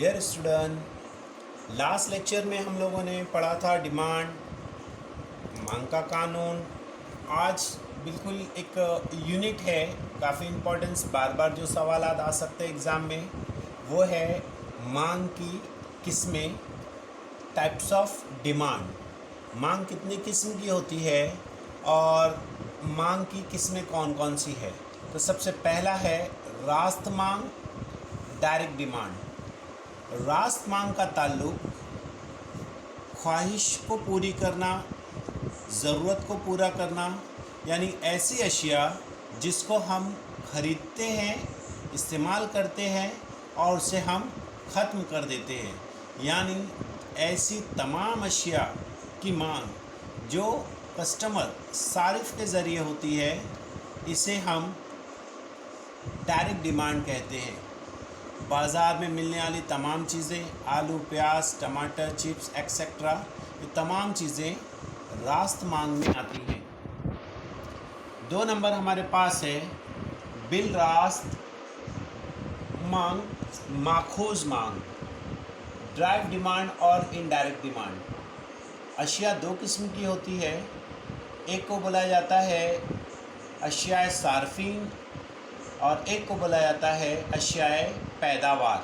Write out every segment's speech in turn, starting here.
Dear student, last lecture में हम लोगों ने पढ़ा था डिमांड, मांग का कानून। आज बिल्कुल एक यूनिट है, काफ़ी इम्पोर्टेंस, बार बार जो सवाल आ सकते हैं एग्ज़ाम में, वो है मांग की किस्में, टाइप्स ऑफ डिमांड। मांग कितनी किस्म की होती है और मांग की किस्में कौन कौन सी है। तो सबसे पहला है रास्त मांग, डायरेक्ट डिमांड। रास्त मांग का ताल्लुक ख्वाहिश को पूरी करना, ज़रूरत को पूरा करना, यानी ऐसी अशिया जिसको हम ख़रीदते हैं, इस्तेमाल करते हैं और उसे हम ख़त्म कर देते हैं। यानी ऐसी तमाम अशिया की मांग जो कस्टमर सारिफ के ज़रिए होती है, इसे हम डायरेक्ट डिमांड कहते हैं। बाज़ार में मिलने वाली तमाम चीज़ें, आलू, प्याज, टमाटर, चिप्स एक्सेट्रा, ये तमाम चीज़ें रास्त मांग में आती हैं। 2 नंबर हमारे पास है बिल रास्त मांग, माखूज मांग, डायरेक्ट डिमांड और इनडायरेक्ट डिमांड। अशिया 2 किस्म की होती है। एक को बोला जाता है अशियाए सार्फिन और एक को बोला जाता है अशियाए पैदावार।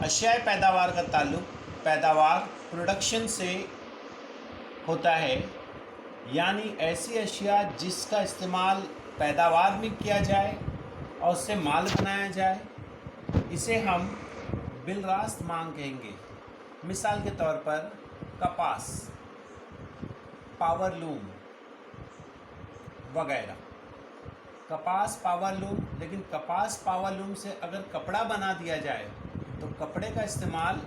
अशियाए पैदावार का ताल्लुक पैदावार, प्रोडक्शन से होता है, यानी ऐसी अशिया जिसका इस्तेमाल पैदावार में किया जाए और उससे माल बनाया जाए, इसे हम बिल रास्त मांग कहेंगे। मिसाल के तौर पर कपास, पावरलूम वगैरह। कपास, पावरलूम, लेकिन कपास पावरलूम से अगर कपड़ा बना दिया जाए तो कपड़े का इस्तेमाल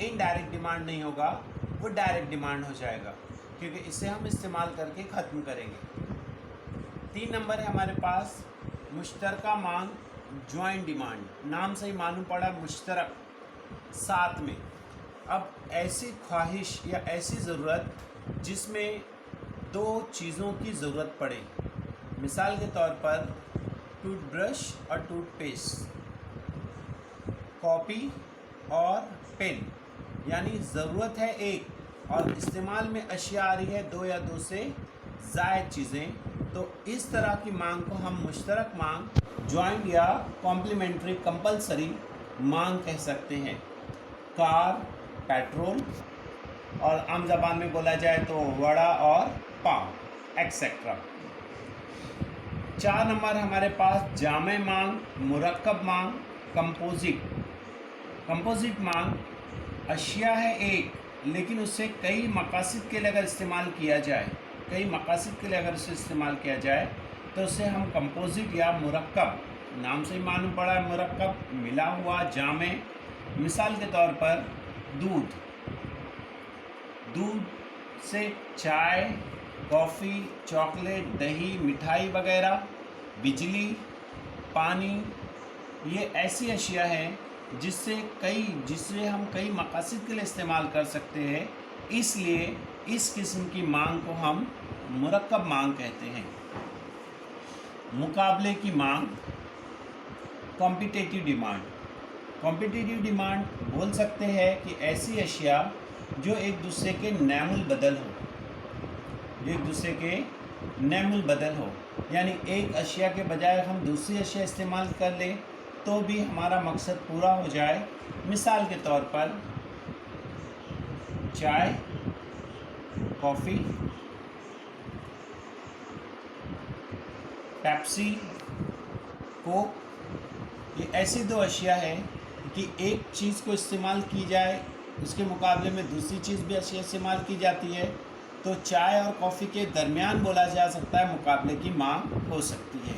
इनडायरेक्ट डिमांड नहीं होगा, वो डायरेक्ट डिमांड हो जाएगा, क्योंकि इसे हम इस्तेमाल करके ख़त्म करेंगे। 3 नंबर है हमारे पास मुश्तरका मांग, जॉइंट डिमांड। नाम से ही मालूम पड़ा, मुश्तरक, साथ में। अब ऐसी ख्वाहिश या ऐसी ज़रूरत जिसमें 2 चीज़ों की ज़रूरत पड़े। मिसाल के तौर पर टूथब्रश और टूथपेस्ट, कॉपी और पेन, यानी ज़रूरत है एक और इस्तेमाल में अशिया आ रही है 2 या 2 से ज़ायद चीज़ें, तो इस तरह की मांग को हम मुश्तरक मांग, जॉइंट या कॉम्प्लीमेंट्री कंपलसरी मांग कह सकते हैं। कार, पेट्रोल और आम ज़बान में बोला जाए तो वड़ा और पाव एक्सेट्रा। 4 नंबर हमारे पास जामे मांग, मुरक्कब मांग, कंपोजिट। कंपोजिट मांग अशिया है एक, लेकिन उसे कई मकासद के लिए अगर इस्तेमाल किया जाए, तो उसे हम कंपोजिट या मुरक्कब, नाम से ही मालूम पड़ा है मुरक्कब, मिला हुआ, जामे। मिसाल के तौर पर दूध से चाय, कॉफ़ी, चॉकलेट, दही, मिठाई वगैरह, बिजली, पानी, ये ऐसी अशिया हैं जिसे हम कई मकासद के लिए इस्तेमाल कर सकते हैं। इसलिए इस किस्म की मांग को हम मुरक्कब मांग कहते हैं। मुकाबले की मांग, कॉम्पिटिटिव डिमांड। कॉम्पिटिटिव डिमांड बोल सकते हैं कि ऐसी अशिया जो एक दूसरे के नैमुल बदल हो, यानी एक अशिया के बजाय हम दूसरी अशिया इस्तेमाल कर लें तो भी हमारा मकसद पूरा हो जाए। मिसाल के तौर पर चाय, कॉफ़ी, पेप्सी, कोक, ये ऐसी 2 अशिया हैं कि एक चीज़ को इस्तेमाल की जाए, उसके मुकाबले में दूसरी चीज़ भी अशिया इस्तेमाल की जाती है, तो चाय और कॉफ़ी के दरमियान बोला जा सकता है मुकाबले की मांग हो सकती है।